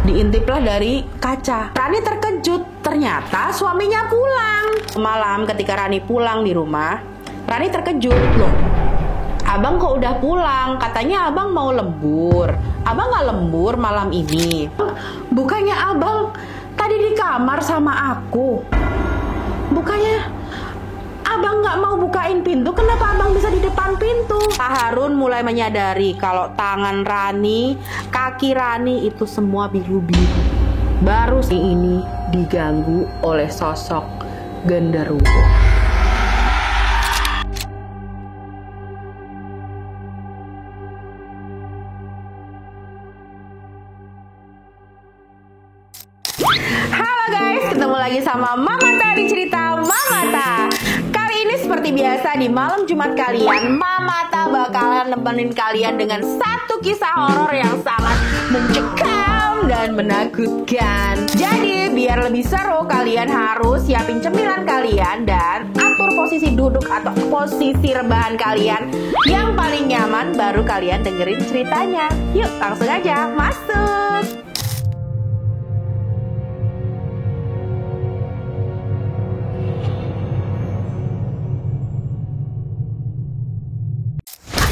diintiplah dari kaca. Rani terkejut, ternyata suaminya pulang. Malam ketika Rani pulang di rumah, Rani terkejut, loh, abang kok udah pulang? Katanya abang mau lembur. Abang gak lembur malam ini? Bukannya abang tadi di kamar sama aku? Bukannya abang gak mau bukain pintu? Kenapa abang bisa di depan pintu? Pak Harun mulai menyadari kalau tangan Rani, kaki Rani itu semua biru-biru. Baru ini diganggu oleh sosok genderuwo. Halo guys, ketemu lagi sama Mama Ta di cerita Mama Ta. Kali ini seperti biasa di malam Jumat kalian, Mama Ta bakalan nemenin kalian dengan satu kisah horor yang sangat mencekam dan menakutkan. Jadi biar lebih seru, kalian harus siapin cemilan kalian dan atur posisi duduk atau posisi rebahan kalian yang paling nyaman, baru kalian dengerin ceritanya. Yuk langsung aja masuk.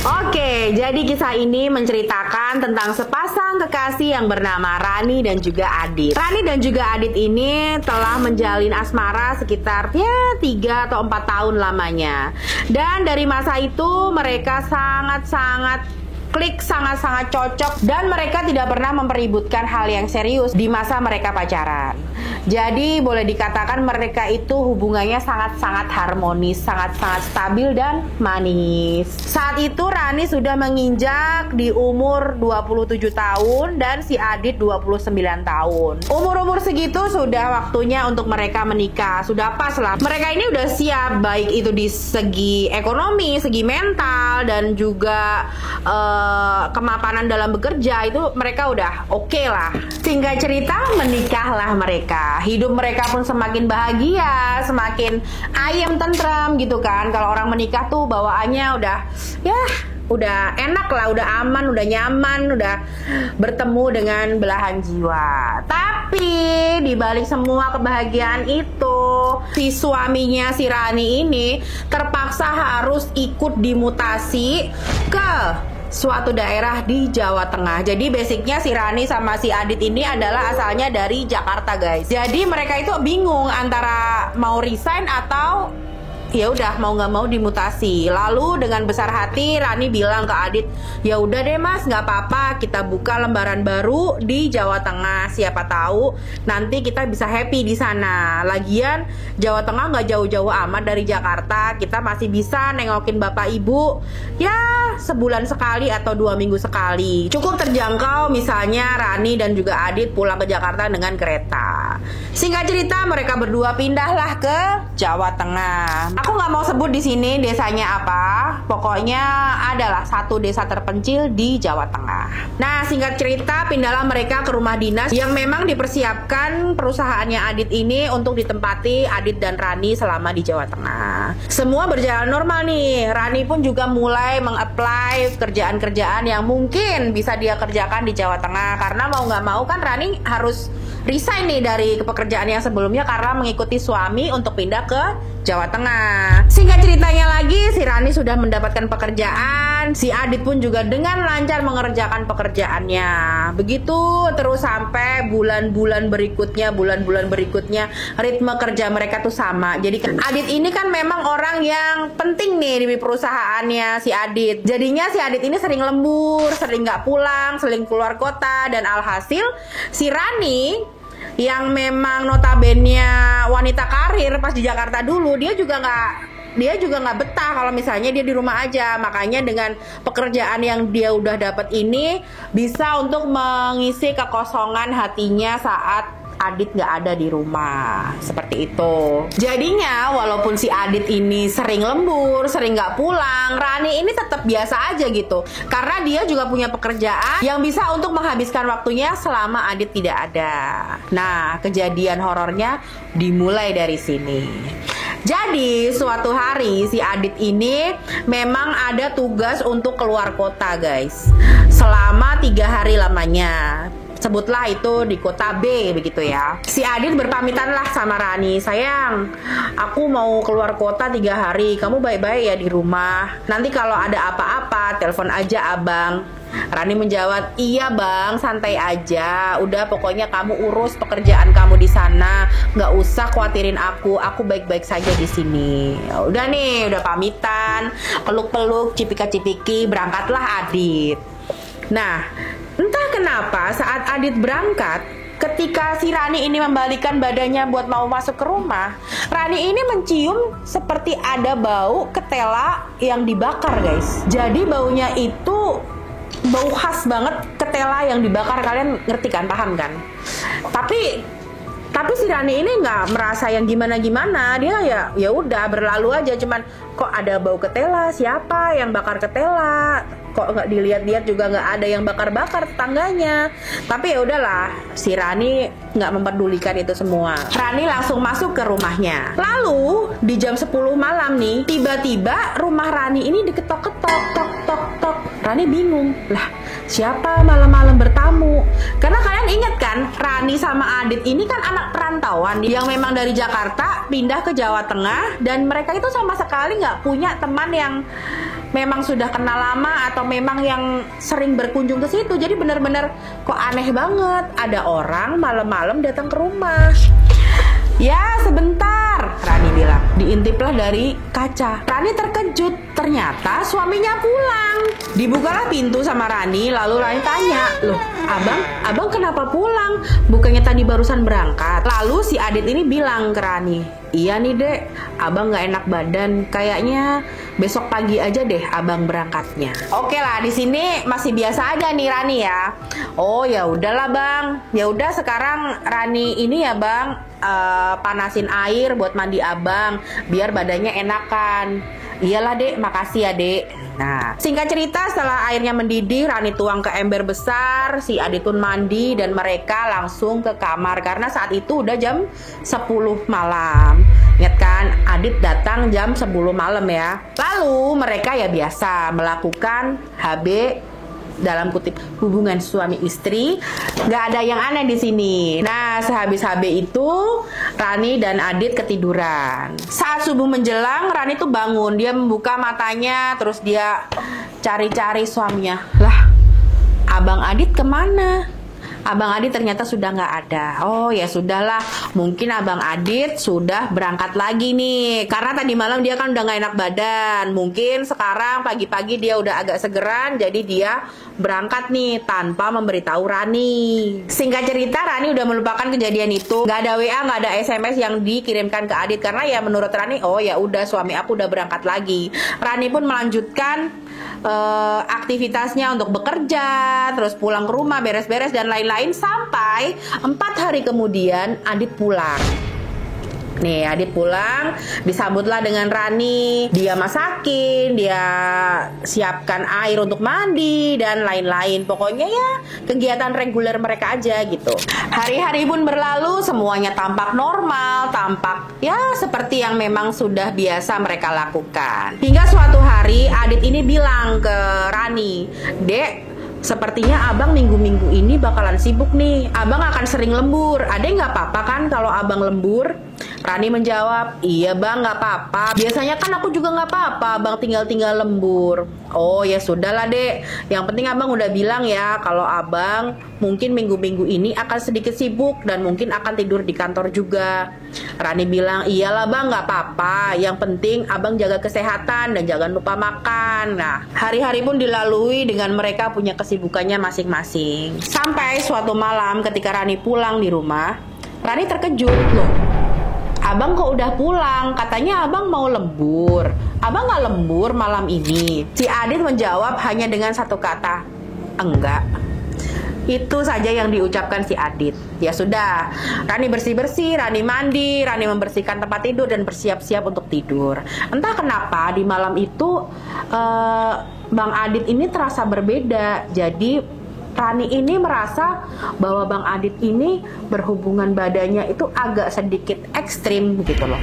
Oke, jadi kisah ini menceritakan tentang sepasang kekasih yang bernama Rani dan juga Adit. Rani dan juga Adit ini telah menjalin asmara sekitar 3 atau 4 tahun lamanya. Dan dari masa itu mereka sangat-sangat klik, sangat-sangat cocok, dan mereka tidak pernah mempeributkan hal yang serius di masa mereka pacaran. Jadi boleh dikatakan mereka itu hubungannya sangat-sangat harmonis, sangat-sangat stabil dan manis. Saat itu Rani sudah menginjak di umur 27 tahun dan si Adit 29 tahun. Umur-umur segitu sudah waktunya untuk mereka menikah. Sudah pas lah. Mereka ini udah siap, baik itu di segi ekonomi, segi mental, dan juga kemapanan dalam bekerja, itu mereka udah oke lah. Singkat cerita, menikahlah mereka. Hidup mereka pun semakin bahagia, semakin ayem tentram gitu kan. Kalau orang menikah tuh bawaannya udah enak lah, udah aman, udah nyaman, udah bertemu dengan belahan jiwa. Tapi di balik semua kebahagiaan itu, si suaminya si Rani ini terpaksa harus ikut dimutasi ke suatu daerah di Jawa Tengah. Jadi basicnya si Rani sama si Adit ini adalah asalnya dari Jakarta guys. Jadi mereka itu bingung antara mau resign atau ya udah mau nggak mau dimutasi. Lalu dengan besar hati Rani bilang ke Adit, ya udah deh mas, nggak apa-apa, kita buka lembaran baru di Jawa Tengah. Siapa tahu nanti kita bisa happy di sana. Lagian Jawa Tengah nggak jauh-jauh amat dari Jakarta. Kita masih bisa nengokin bapak ibu ya sebulan sekali atau 2 minggu sekali. Cukup terjangkau, misalnya Rani dan juga Adit pulang ke Jakarta dengan kereta. Singkat cerita, mereka berdua pindahlah ke Jawa Tengah. Aku nggak mau sebut di sini desanya apa. Pokoknya adalah satu desa terpencil di Jawa Tengah. Nah, singkat cerita, pindahlah mereka ke rumah dinas yang memang dipersiapkan perusahaannya Adit ini untuk ditempati Adit dan Rani selama di Jawa Tengah. Semua berjalan normal nih. Rani pun juga mulai meng-apply kerjaan-kerjaan yang mungkin bisa dia kerjakan di Jawa Tengah. Karena mau nggak mau kan Rani harus resign nih dari pekerjaan yang sebelumnya karena mengikuti suami untuk pindah ke Jawa Tengah. Singkat ceritanya lagi, si Rani sudah mendapatkan pekerjaan, si Adit pun juga dengan lancar mengerjakan pekerjaannya. Begitu terus sampai bulan-bulan berikutnya, ritme kerja mereka tuh sama. Jadi Adit ini kan memang orang yang penting nih di perusahaannya si Adit. Jadinya si Adit ini sering lembur, sering nggak pulang, sering keluar kota, dan alhasil si Rani yang memang notabene wanita karir pas di Jakarta dulu, dia juga nggak betah kalau misalnya dia di rumah aja. Makanya dengan pekerjaan yang dia udah dapat ini bisa untuk mengisi kekosongan hatinya saat Adit nggak ada di rumah. Seperti itu. Jadinya walaupun si Adit ini sering lembur, sering nggak pulang, Rani ini tetap biasa aja gitu. Karena dia juga punya pekerjaan yang bisa untuk menghabiskan waktunya selama Adit tidak ada. Nah, kejadian horornya dimulai dari sini. Jadi suatu hari si Adit ini memang ada tugas untuk keluar kota guys, selama 3 hari lamanya. sebutlah itu di kota B begitu ya. Si Adit berpamitan lah sama Rani, sayang, aku mau keluar kota 3 hari, kamu baik-baik ya di rumah. Nanti kalau ada apa-apa telepon aja abang. Rani menjawab, iya bang, santai aja. Udah pokoknya kamu urus pekerjaan kamu di sana, nggak usah khawatirin aku baik-baik saja di sini. Ya udah nih, udah pamitan, peluk-peluk, cipika-cipiki, berangkatlah Adit. Nah, entah kenapa saat Adit berangkat, ketika si Rani ini membalikkan badannya buat mau masuk ke rumah, Rani ini mencium seperti ada bau ketela yang dibakar guys. Jadi baunya itu bau khas banget ketela yang dibakar, kalian ngerti kan, paham kan? Tapi si Rani ini nggak merasa yang gimana-gimana, dia ya udah berlalu aja, cuman kok ada bau ketela, siapa yang bakar ketela? Kok nggak dilihat-lihat juga nggak ada yang bakar-bakar tetangganya. Tapi ya udahlah, si Rani nggak memperdulikan itu semua. Rani langsung masuk ke rumahnya. Lalu di jam 10 malam nih, tiba-tiba rumah Rani ini diketok-ketok, tok-tok-tok. Rani bingung, lah siapa malam-malam bertamu? Karena kalian ingat kan, Rani sama Adit ini kan anak perantauan yang memang dari Jakarta pindah ke Jawa Tengah, dan mereka itu sama sekali nggak punya teman yang memang sudah kenal lama atau memang yang sering berkunjung ke situ. Jadi bener-bener kok aneh banget ada orang malam-malam datang ke rumah. Ya sebentar, Rani bilang. Diintiplah dari kaca. Rani terkejut, ternyata suaminya pulang. Dibukalah pintu sama Rani, lalu Rani tanya, loh abang kenapa pulang? Bukannya tadi barusan berangkat? Lalu si Adit ini bilang ke Rani, iya nih dek, abang gak enak badan, kayaknya besok pagi aja deh abang berangkatnya. Oke lah, di sini masih biasa aja nih Rani ya. Oh ya udahlah bang, ya udah sekarang Rani ini ya bang, panasin air buat mandi abang biar badannya enakan. Iyalah dek, makasih ya dek. Nah, singkat cerita, setelah airnya mendidih, Rani tuang ke ember besar, si Adit pun mandi dan mereka langsung ke kamar karena saat itu udah jam 10 malam. Ingat kan, Adit datang jam 10 malam ya. Lalu mereka ya biasa melakukan HB dalam kutip hubungan suami istri, nggak ada yang aneh di sini. Nah, sehabis HB itu Rani dan Adit ketiduran. Saat subuh menjelang, Rani tuh bangun, dia membuka matanya, terus dia cari-cari suaminya. Lah, abang Adit kemana? Abang Adit ternyata sudah nggak ada. Oh ya sudahlah, mungkin abang Adit sudah berangkat lagi nih. Karena tadi malam dia kan udah nggak enak badan. Mungkin sekarang pagi-pagi dia udah agak segeran, jadi dia berangkat nih tanpa memberitahu Rani. Singkat cerita, Rani udah melupakan kejadian itu. Nggak ada WA, nggak ada SMS yang dikirimkan ke Adit karena ya menurut Rani, oh ya udah suami aku udah berangkat lagi. Rani pun melanjutkan aktivitasnya untuk bekerja, terus pulang ke rumah, beres-beres dan lain-lain, sampai 4 hari kemudian Adit pulang. Nih, Adit pulang, disambutlah dengan Rani. Dia masakin, dia siapkan air untuk mandi dan lain-lain. Pokoknya ya kegiatan reguler mereka aja gitu. Hari-hari pun berlalu, semuanya tampak normal, tampak ya seperti yang memang sudah biasa mereka lakukan. Hingga suatu hari Adit ini bilang ke Rani, "Dek, sepertinya abang minggu-minggu ini bakalan sibuk nih. Abang akan sering lembur. Adek nggak apa-apa kan kalau abang lembur?" Rani menjawab, iya bang nggak apa-apa. Biasanya kan aku juga nggak apa-apa, abang tinggal-tinggal lembur. Oh ya sudahlah dek. Yang penting abang udah bilang ya kalau abang mungkin minggu-minggu ini akan sedikit sibuk dan mungkin akan tidur di kantor juga. Rani bilang, iyalah bang nggak apa-apa. Yang penting abang jaga kesehatan dan jangan lupa makan. Nah, hari-hari pun dilalui dengan mereka punya kesibukannya masing-masing. Sampai suatu malam ketika Rani pulang di rumah, Rani terkejut, loh, abang kok udah pulang? Katanya abang mau lembur. Abang gak lembur malam ini? Si Adit menjawab hanya dengan satu kata, enggak. Itu saja yang diucapkan si Adit. Ya sudah, Rani bersih-bersih, Rani mandi, Rani membersihkan tempat tidur dan bersiap-siap untuk tidur. Entah kenapa di malam itu Bang Adit ini terasa berbeda. Jadi Rani ini merasa bahwa Bang Adit ini berhubungan badannya itu agak sedikit ekstrim gitu loh.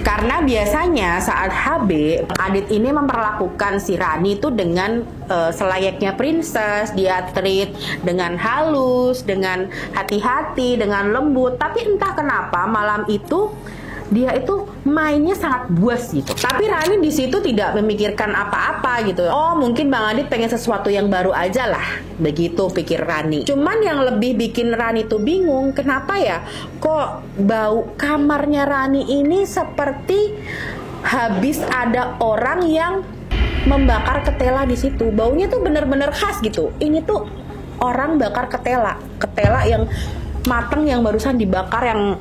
Karena biasanya saat HB, Bang Adit ini memperlakukan si Rani itu dengan selayaknya princess, dia treat dengan halus, dengan hati-hati, dengan lembut. Tapi entah kenapa malam itu dia itu mainnya sangat buas gitu. Tapi Rani di situ tidak memikirkan apa-apa gitu. Oh, mungkin Bang Adit pengen sesuatu yang baru aja lah. Begitu pikir Rani. Cuman yang lebih bikin Rani tuh bingung, kenapa ya kok bau kamarnya Rani ini seperti habis ada orang yang membakar ketela di situ. Baunya tuh bener-bener khas gitu. Ini tuh orang bakar ketela. Ketela yang mateng yang barusan dibakar, yang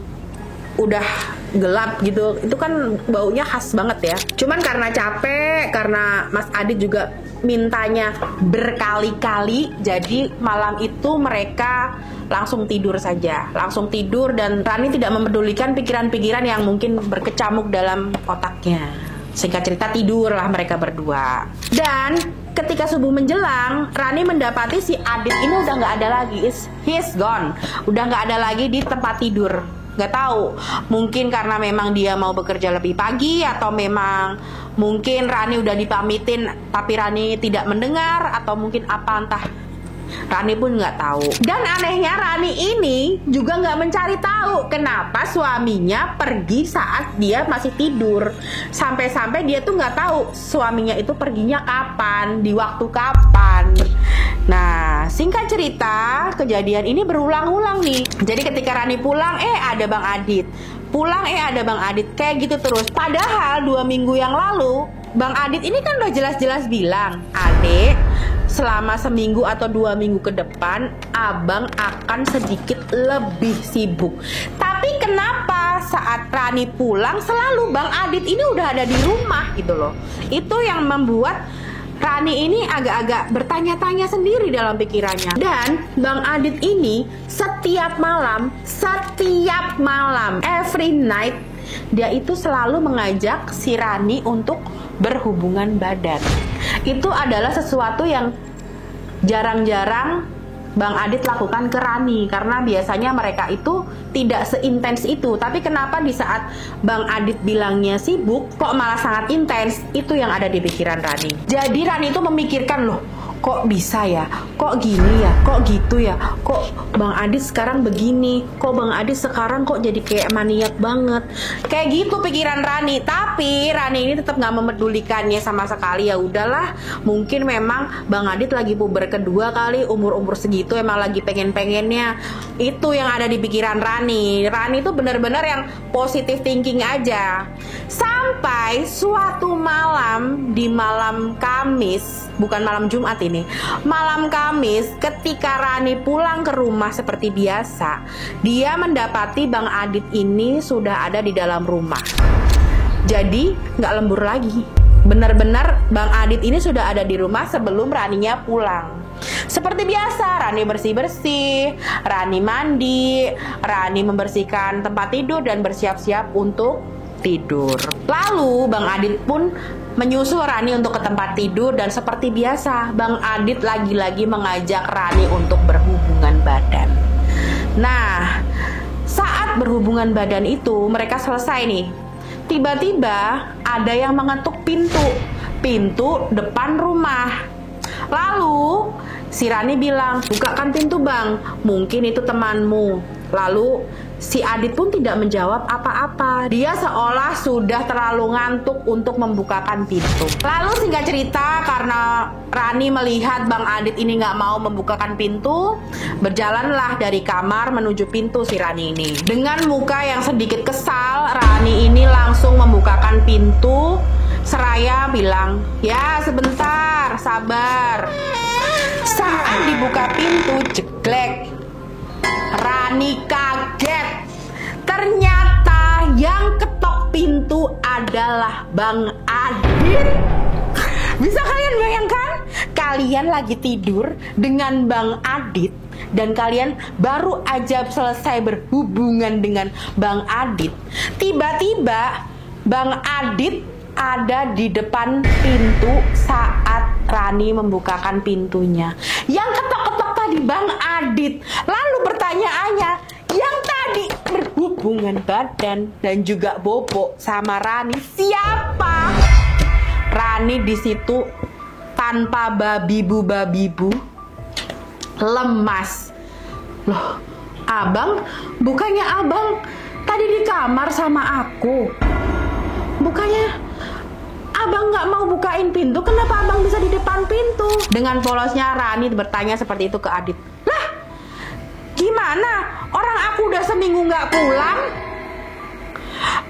udah gelap gitu, itu kan baunya khas banget ya. Cuman karena capek, karena Mas Adit juga mintanya berkali-kali, jadi malam itu mereka langsung tidur saja, langsung tidur, dan Rani tidak mempedulikan pikiran-pikiran yang mungkin berkecamuk dalam otaknya. Singkat cerita, tidurlah mereka berdua. Dan ketika subuh menjelang, Rani mendapati si Adit ini udah nggak ada lagi, he's gone, udah nggak ada lagi di tempat tidur. Nggak tahu, mungkin karena memang dia mau bekerja lebih pagi, atau memang mungkin Rani udah dipamitin tapi Rani tidak mendengar, atau mungkin apa, entah. Rani pun nggak tahu. Dan anehnya Rani ini juga nggak mencari tahu kenapa suaminya pergi saat dia masih tidur. Sampai-sampai dia tuh nggak tahu suaminya itu perginya kapan, di waktu kapan. Nah, singkat cerita, kejadian ini berulang-ulang nih. Jadi ketika Rani pulang, ada Bang Adit. Pulang, ada Bang Adit. Kayak gitu terus. Padahal 2 minggu yang lalu, Bang Adit ini kan udah jelas-jelas bilang, Adek, selama seminggu atau 2 minggu ke depan, abang akan sedikit lebih sibuk. Tapi kenapa saat Rani pulang, selalu Bang Adit ini udah ada di rumah gitu loh. Itu yang membuat Rani ini agak-agak bertanya-tanya sendiri dalam pikirannya. Dan Bang Adit ini setiap malam, every night, dia itu selalu mengajak si Rani untuk berhubungan badan. Itu adalah sesuatu yang jarang-jarang Bang Adit lakukan ke Rani, karena biasanya mereka itu tidak seintens itu. Tapi kenapa di saat Bang Adit bilangnya sibuk, kok malah sangat intens? Itu yang ada di pikiran Rani. Jadi Rani itu memikirkan, loh, kok bisa ya? Kok gini ya? Kok gitu ya? Kok Bang Adit sekarang begini? Kok Bang Adit sekarang kok jadi kayak maniak banget? Kayak gitu pikiran Rani. Tapi Rani ini tetap nggak memedulikannya sama sekali. Ya udahlah, mungkin memang Bang Adit lagi puber kedua kali, umur-umur segitu emang lagi pengen-pengennya. Itu yang ada di pikiran Rani. Rani itu benar-benar yang positive thinking aja. Sampai suatu malam, di malam Kamis, bukan malam Jumat ini, malam Kamis, ketika Rani pulang ke rumah seperti biasa, dia mendapati Bang Adit ini sudah ada di dalam rumah. Jadi nggak lembur lagi. Benar-benar Bang Adit ini sudah ada di rumah sebelum Raninya pulang. Seperti biasa, Rani bersih-bersih, Rani mandi, Rani membersihkan tempat tidur dan bersiap-siap untuk tidur. Lalu Bang Adit pun menyusul Rani untuk ke tempat tidur, dan seperti biasa Bang Adit lagi-lagi mengajak Rani untuk berhubungan badan. Nah, saat berhubungan badan itu mereka selesai nih. Tiba-tiba ada yang mengetuk pintu depan rumah. Lalu si Rani bilang, "Bukakan pintu Bang, mungkin itu temanmu." Lalu si Adit pun tidak menjawab apa-apa. Dia seolah sudah terlalu ngantuk untuk membukakan pintu. Lalu singkat cerita, karena Rani melihat Bang Adit ini nggak mau membukakan pintu, berjalanlah dari kamar menuju pintu si Rani ini. Dengan muka yang sedikit kesal, Rani ini langsung membukakan pintu seraya bilang, "Ya sebentar, sabar." Saat dibuka pintu, jeglek, Rani kaget. Ternyata yang ketok pintu adalah Bang Adit. Bisa kalian bayangkan? Kalian lagi tidur dengan Bang Adit, dan kalian baru aja selesai berhubungan dengan Bang Adit. Tiba-tiba Bang Adit ada di depan pintu saat Rani membukakan pintunya. Yang ketok-ketok tadi Bang Adit. Lalu pertanyaannya, yang tadi berhubungan badan dan juga bobo sama Rani siapa? Rani di situ tanpa babibu, lemas. Loh, abang, bukannya abang tadi di kamar sama aku? Bukannya abang nggak mau bukain pintu? Kenapa abang bisa di depan pintu? Dengan polosnya Rani bertanya seperti itu ke Adit. Lah, gimana? Orang aku udah seminggu nggak pulang.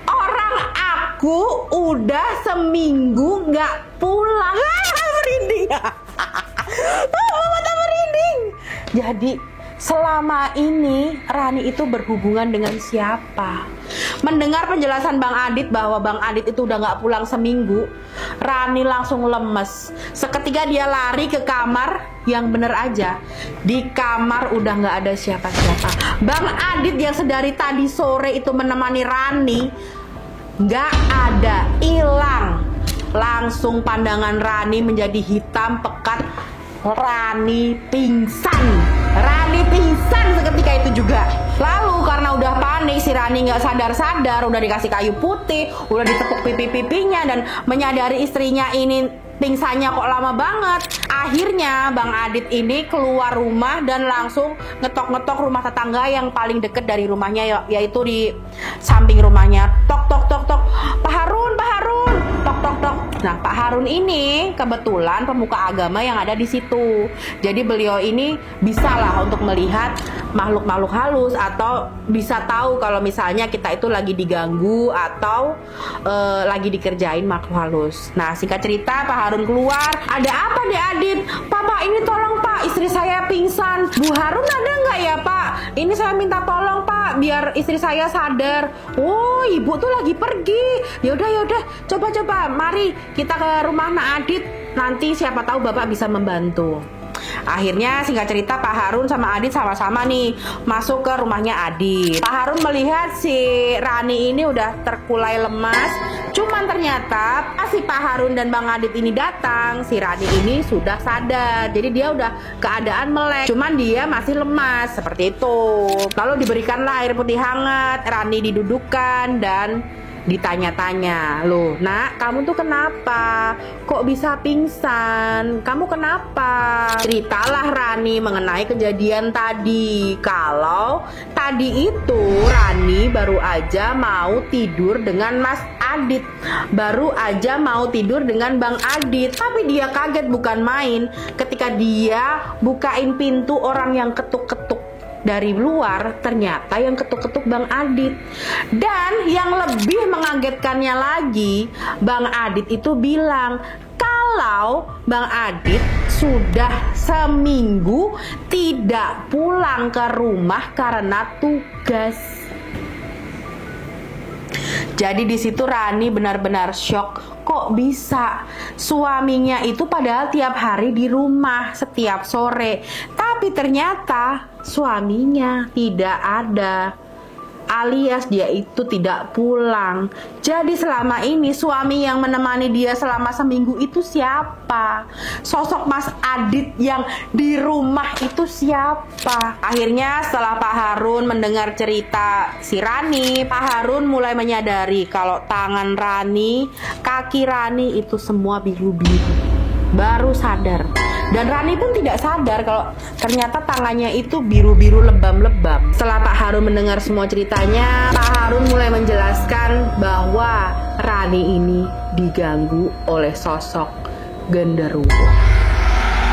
Orang aku udah seminggu nggak pulang. Merinding. Mata merinding. Jadi selama ini Rani itu berhubungan dengan siapa? Mendengar penjelasan Bang Adit bahwa Bang Adit itu udah nggak pulang seminggu, Rani langsung lemes. Seketika dia lari ke kamar. Yang bener aja, di kamar udah nggak ada siapa-siapa. Bang Adit yang sedari tadi sore itu menemani Rani nggak ada, hilang. Langsung pandangan Rani menjadi hitam pekat. Rani pingsan. Rani pingsan seketika itu juga. Lalu karena udah panik, si Rani nggak sadar-sadar, udah dikasih kayu putih, udah ditepuk pipi-pipinya, dan menyadari istrinya ini pingsannya kok lama banget. Akhirnya Bang Adit ini keluar rumah dan langsung ngetok-ngetok rumah tetangga yang paling deket dari rumahnya, yaitu di samping rumahnya. Tok tok tok tok, Pak Harun, Pak Harun, tok tok tok. Nah, Pak Harun ini kebetulan pemuka agama yang ada di situ. Jadi beliau ini bisalah untuk melihat makhluk-makhluk halus, atau bisa tahu kalau misalnya kita itu lagi diganggu atau lagi dikerjain makhluk halus. Nah, singkat cerita Pak Harun keluar. Ada apa Dek Adit? Papa ini tolong Pak, istri saya pingsan. Bu Harun ada nggak ya Pak? Ini saya minta tolong Pak, biar istri saya sadar. Oh, ibu tuh lagi pergi. Yaudah, coba mari kita ke rumah Nak Adit. Nanti siapa tahu Bapak bisa membantu. Akhirnya singkat cerita Pak Harun sama Adit sama-sama nih masuk ke rumahnya Adit. Pak Harun melihat si Rani ini udah terkulai lemas. Cuman ternyata pas si Pak Harun dan Bang Adit ini datang, si Rani ini sudah sadar. Jadi dia udah keadaan melek, cuman dia masih lemas seperti itu. Lalu diberikanlah air putih hangat, Rani didudukkan dan ditanya-tanya, loh Nak, kamu tuh kenapa? Kok bisa pingsan? Kamu kenapa? Ceritalah Rani mengenai kejadian tadi. Kalau tadi itu Rani baru aja mau tidur dengan Mas Adit, baru aja mau tidur dengan Bang Adit. Tapi dia kaget bukan main ketika dia bukain pintu, orang yang ketuk-ketuk dari luar ternyata yang ketuk-ketuk Bang Adit. Dan yang lebih mengagetkannya lagi, Bang Adit itu bilang kalau Bang Adit sudah seminggu tidak pulang ke rumah karena tugas. Jadi di situ Rani benar-benar shock. Kok bisa suaminya itu padahal tiap hari di rumah setiap sore, tapi ternyata suaminya tidak ada, alias dia itu tidak pulang. Jadi selama ini suami yang menemani dia selama seminggu itu siapa? Sosok Mas Adit yang di rumah itu siapa? Akhirnya setelah Pak Harun mendengar cerita si Rani, Pak Harun mulai menyadari kalau tangan Rani, kaki Rani itu semua biru-biru. Baru sadar. Dan Rani pun tidak sadar kalau ternyata tangannya itu biru-biru lebam-lebam. Setelah Pak Harun mendengar semua ceritanya, Pak Harun mulai menjelaskan bahwa Rani ini diganggu oleh sosok genderuwo.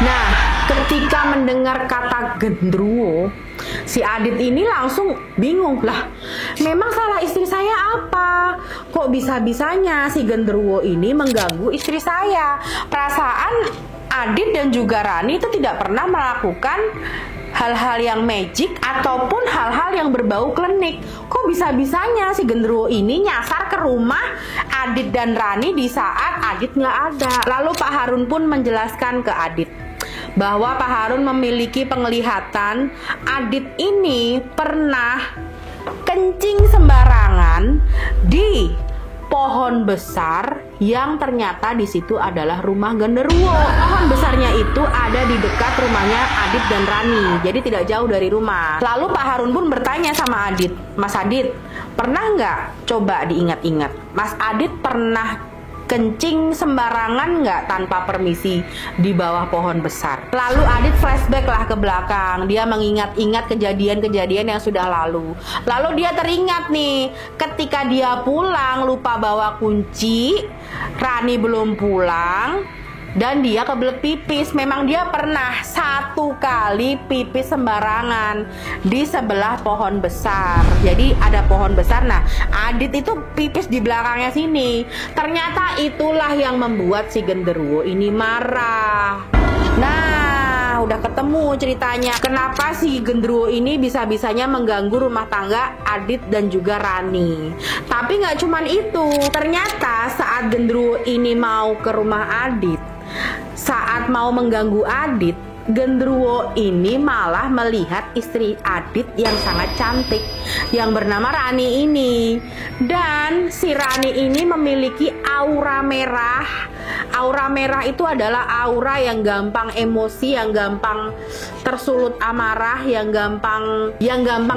Nah, ketika mendengar kata genderuwo, si Adit ini langsung bingung. Lah, memang salah istri saya apa? Kok bisa-bisanya si genderuwo ini mengganggu istri saya? Perasaan Adit dan juga Rani itu tidak pernah melakukan hal-hal yang magic ataupun hal-hal yang berbau klinik. Kok bisa-bisanya si genderuwo ini nyasar ke rumah Adit dan Rani di saat Adit nggak ada? Lalu Pak Harun pun menjelaskan ke Adit bahwa Pak Harun memiliki penglihatan Adit ini pernah kencing sembarangan di pohon besar yang ternyata di situ adalah rumah genderuwo. Pohon besarnya itu ada di dekat rumahnya Adit dan Rani, jadi tidak jauh dari rumah. Lalu Pak Harun pun bertanya sama Adit, Mas Adit, pernah nggak coba diingat-ingat, Mas Adit pernah kencing sembarangan nggak tanpa permisi di bawah pohon besar? Lalu Adit flashback lah ke belakang. Dia mengingat-ingat kejadian-kejadian yang sudah lalu. Lalu dia teringat nih, ketika dia pulang lupa bawa kunci, Rani belum pulang, dan dia kebelet pipis. Memang dia pernah satu kali pipis sembarangan di sebelah pohon besar. Jadi ada pohon besar. Nah, Adit itu pipis di belakangnya sini. Ternyata itulah yang membuat si genderuwo ini marah. Nah, udah ketemu ceritanya. Kenapa si genderuwo ini bisa-bisanya mengganggu rumah tangga Adit dan juga Rani. Tapi nggak cuman itu. Ternyata saat genderuwo ini mau ke rumah Adit, saat mau mengganggu Adit, genderuwo ini malah melihat istri Adit yang sangat cantik yang bernama Rani ini. Dan si Rani ini memiliki aura merah. Aura merah itu adalah aura yang gampang emosi, yang gampang tersulut amarah, yang gampang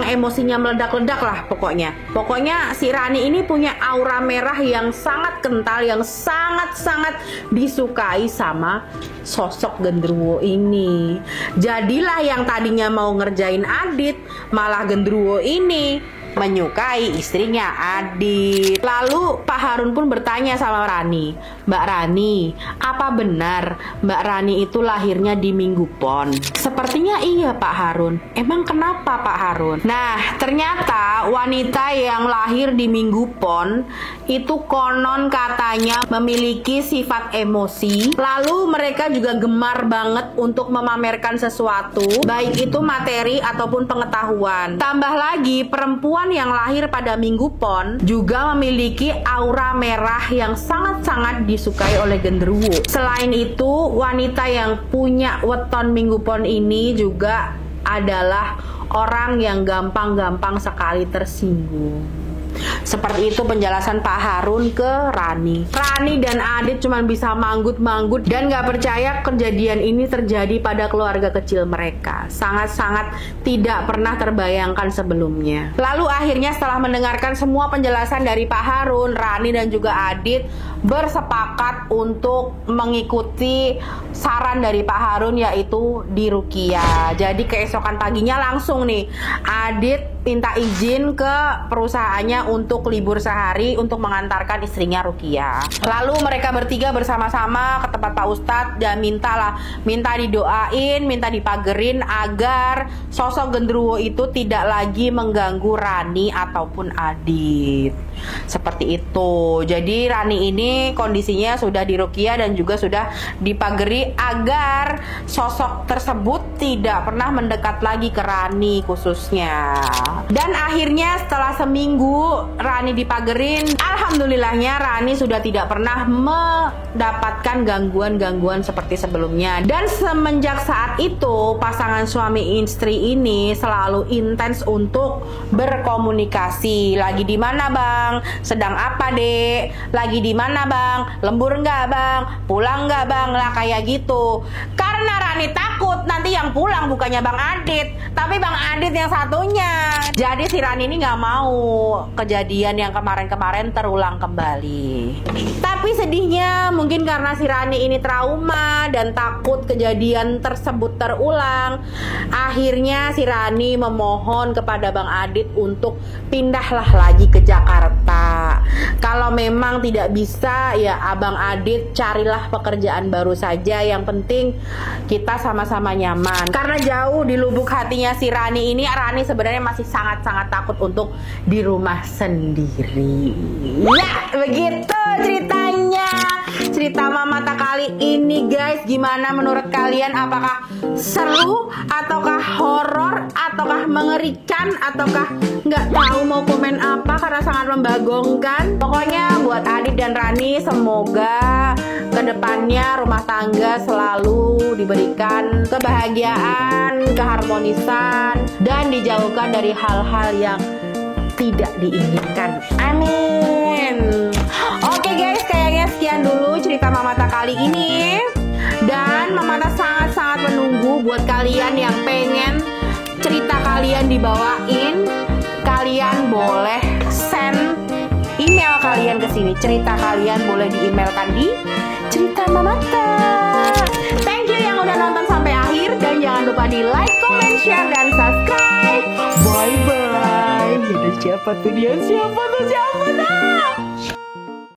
emosinya meledak-ledak lah pokoknya. Pokoknya si Rani ini punya aura merah yang sangat kental, yang sangat-sangat disukai sama sosok genderuwo ini. Jadilah yang tadinya mau ngerjain Adit, malah genderuwo ini menyukai istrinya Adit. Lalu Pak Harun pun bertanya sama Rani, Mbak Rani, apa benar Mbak Rani itu lahirnya di Minggu Pon? Sepertinya iya Pak Harun. Emang kenapa Pak Harun? Nah, ternyata wanita yang lahir di Minggu Pon itu konon katanya memiliki sifat emosi. Lalu mereka juga gemar banget untuk memamerkan sesuatu, baik itu materi ataupun pengetahuan. Tambah lagi, perempuan yang lahir pada Minggu Pon juga memiliki aura merah yang sangat-sangat disukai oleh genderuwo. Selain itu, wanita yang punya weton Minggu Pon ini juga adalah orang yang gampang-gampang sekali tersinggung. Seperti itu penjelasan Pak Harun ke Rani. Rani dan Adit cuma bisa manggut-manggut dan gak percaya kejadian ini terjadi pada keluarga kecil mereka. Sangat-sangat tidak pernah terbayangkan sebelumnya. Lalu akhirnya setelah mendengarkan semua penjelasan dari Pak Harun, Rani dan juga Adit bersepakat untuk mengikuti saran dari Pak Harun, yaitu diruqyah. Jadi keesokan paginya langsung nih Adit minta izin ke perusahaannya untuk libur sehari untuk mengantarkan istrinya ruqyah. Lalu mereka bertiga bersama-sama ke tempat Pak Ustadz dan minta didoain, minta dipagerin agar sosok genderuwo itu tidak lagi mengganggu Rani ataupun Adit. Seperti itu. Jadi Rani ini kondisinya sudah diruqyah dan juga sudah dipageri agar sosok tersebut tidak pernah mendekat lagi ke Rani khususnya. Dan akhirnya setelah seminggu Rani dipagerin, alhamdulillahnya Rani sudah tidak pernah mendapatkan gangguan-gangguan seperti sebelumnya. Dan semenjak saat itu pasangan suami istri ini selalu intens untuk berkomunikasi. Lagi di mana Bang? Sedang apa Dek? Lagi di mana Bang? Lembur nggak Bang? Pulang nggak Bang? Lah kayak gitu. Karena Rani takut nanti yang pulang bukannya Bang Adit, tapi Bang Adit yang satunya. Jadi si Rani ini nggak mau kejadian yang kemarin-kemarin terulang kembali. Tapi sedihnya mungkin karena si Rani ini trauma dan takut kejadian tersebut terulang, akhirnya si Rani memohon kepada Bang Adit untuk pindahlah lagi ke Jakarta. Kalau memang tidak bisa, ya Abang Adit carilah pekerjaan baru saja. Yang penting kita sama-sama nyaman. Karena jauh di lubuk hatinya si Rani ini, Rani sebenarnya masih sangat-sangat takut untuk di rumah sendiri. Ya, begitu ceritanya. Cerita Mamata kali ini guys, gimana menurut kalian? Apakah seru, ataukah horor, ataukah mengerikan, ataukah nggak tahu mau komen apa karena sangat membagongkan? Pokoknya buat Adit dan Rani, semoga kedepannya rumah tangga selalu diberikan kebahagiaan, keharmonisan, dan dijauhkan dari hal-hal yang tidak diinginkan. Amin. Oke guys, kayaknya sekian sekian dulu cerita Mamata kali ini. Dan Mamata sangat-sangat menunggu buat kalian yang pengen cerita kalian dibawain. Kalian boleh send email kalian ke sini. Cerita kalian boleh di-emailkan di Cerita Mamata. Thank you yang udah nonton sampai akhir. Dan jangan lupa di like, comment, share, dan subscribe. Bye-bye. Siapa tuh dia? Siapa tuh?